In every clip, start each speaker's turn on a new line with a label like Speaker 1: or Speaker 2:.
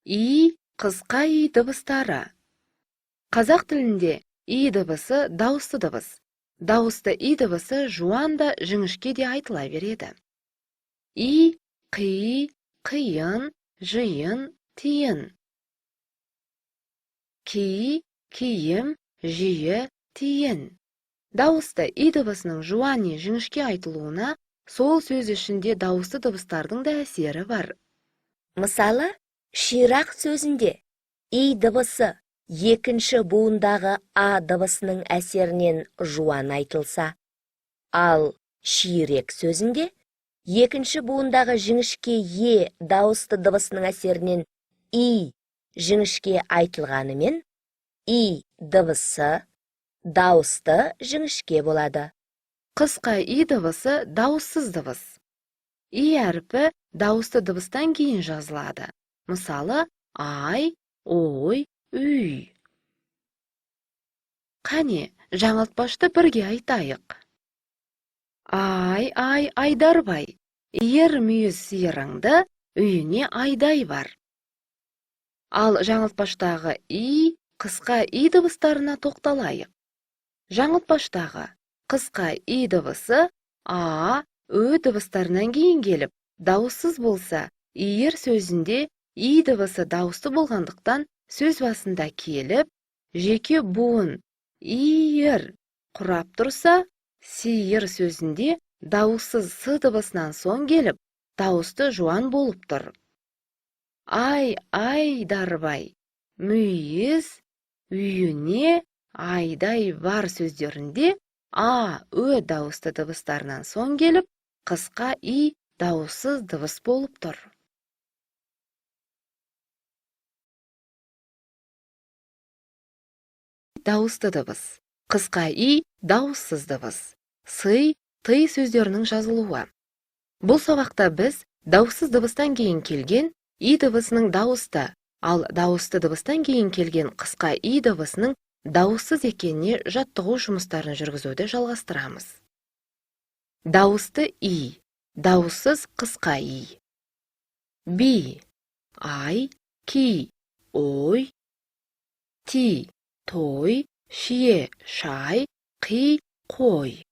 Speaker 1: И, қысқа и дыбыстары. Қазақ тілінде и дыбысы дауысты дыбыс. Дауысты и дыбысы жуан да жіңішке де айтыла береді. И, қи, қиын, жиын, тиын. Ки, киім, жиі, тиін. Дауысты и дыбысының жуан не жіңішке айтылуына сол сөз ішінде дауысты дыбыстардың да әсері бар.
Speaker 2: Мысалы, ширақ сөзінде и дыбысы екінші буындағы а дыбысының әсерінен жуан айтылса, ал ширек сөзінде екінші буындағы жіңішке е дауысты дыбысының әсерінен и жіңішке айтылғанымен, и дыбысы дауысты жіңішке болады.
Speaker 1: Қысқа и дыбысы дауыссыз дыбыс. И әрпі дауысты дыбыстан кейін жазылады. Мысалы, ай, ой, үй. Қане, жаңылтпашты бірге айтайық. Ай, айдарбай, ер мүйіз сиырыңды үйіне айдай бар. Ал жаңылтпаштағы и, қысқа и дыбыстарына тоқталайық. Жаңылтпаштағы қысқа и дыбысы а, ö дыбыстарынан кейін келіп, дауыссыз болса, иер сөзінде и дыбысы дауысты болғандықтан сөз басында келіп, жеке буын иер құрап тұрса, сиыр сөзінде дауыссыз с дыбысынан соң келіп, дауысты жуан болып тұр. Ай, айдарбай, мүйіз үйіне айдай бар сөздерінде а, ö дауысты дыбыстарынан соң келіп, қысқа и дауыссыз дыбыс болып тұр. Дауысты дыбыс. Қысқа и дауыссыз дыбыс. Сый, тый сөздерінің жазылуы. Бұл сабақта біз дауыссыз дыбыстан кейін келген и дыбысының дауысты, ал дауысты дыбыстан кейін келген қысқа и дыбысының дауыссыз екеніне жаттығу жұмыстарын жүргізуді жалғастырамыз. Дауысты и, дауыссыз қысқа и. Би, ай, ки, ой, ти, той, шие, шай, қи, қой.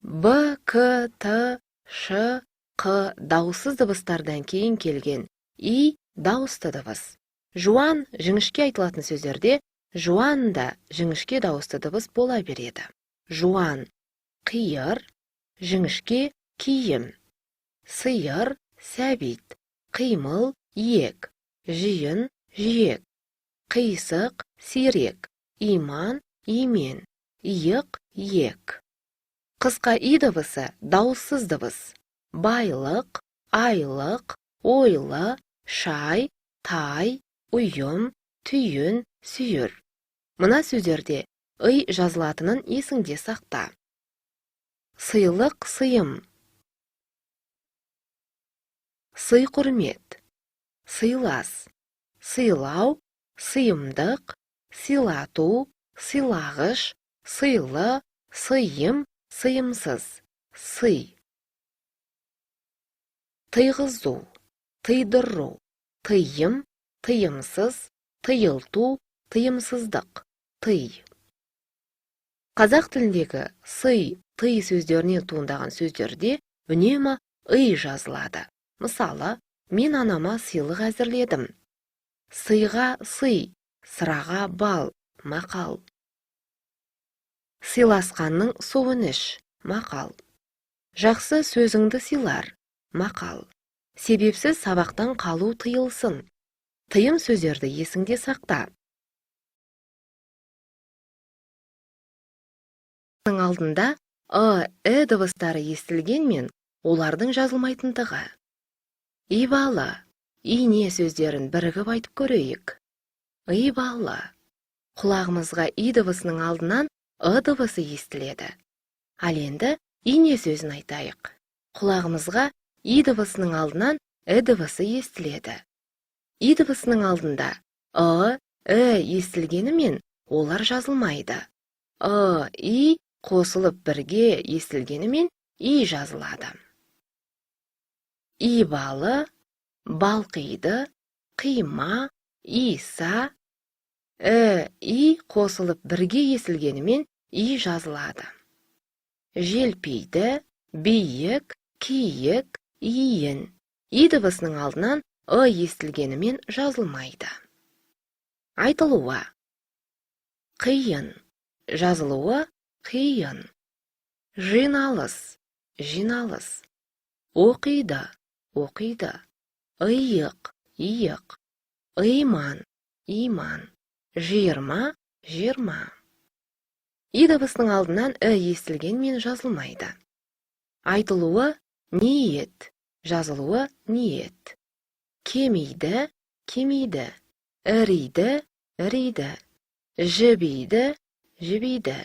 Speaker 1: Б, к, т, ш, қ дауыссыз дыбыстардан кейін келген и дауысты дыбыс. Жуан, жіңішке айтылатын сөздерде жуан да жіңішке дауысты дыбыс бола береді. Жуан, қиыр, жіңішке киім. Сиыр, сәбит. Қимыл, иек. Жиын, жиек. Қисық, сирек. Иман, имен. Иық, иек. Қысқа и дыбысы дауыссыз дыбыс. Байлық, айлық, ойлы, шай, тай, ұйым, түйін, сүйір. Мына сөздерде ый жазылатынын есіңде сақта. Сыйлық, сыйым. Сый құрмет. Сыйлас. Сыйлау, сыйымдық, сыйлату, сыйлағыш, сыйлы, сыйым, сыйымсыз. Сый. Тыйғызу, тыйдыру, тыйым, тыйымсыз, тыйылту, тыйымсыздық, тый. Қазақ тіліндегі сый, тый сөздерінен туындаған сөздерде үнемі ый жазылады. Мысалы, мен анама сыйлық әзірледім. Сыйға сый, сыраға бал, мақал. Сыйласқанның суын іш, мақал. Жақсы сөзіңді сыйлар, мақал. Себепсіз сабақтан қалу тыйылсын. Тыйым сөздерді есіңде сақта. Алдында ы дыбыстары естілгенмен, олардың жазылмайтындығы. Ибалы, ине сөздерін бірігіп айтып көрейік. Ибалы. Құлағымызға и дыбысының алдынан дыбысы естіледі. Ал енді ине сөзін айтайық. Құлағымызға и дыбысының алдынан дыбысы естіледі. И дыбысының алдында естілгенімен олар жазылмайды. И қосылып бірге естілгенімен и жазылады. Ибалы, балқиды, қима, иса, и қосылып бірге естілгенімен и жазылады. Желпейді, биік, киік, иін. И дыбысының алдынан естілгенімен жазылмайды. Айтылуы. Қиын. Жазылуы қиын. Жиналыс. Жиналыс. Оқиды. Оқиды. Иық. Иық. Иман. Иман. Жиырма. Жиырма. И дыбысының алдынан естілгенмен жазылмайды. Айтылуы ниет. Жазылуы ниет. Кемейді. Кемейді. Іриді. Іриді. Жібейді. Жібейді.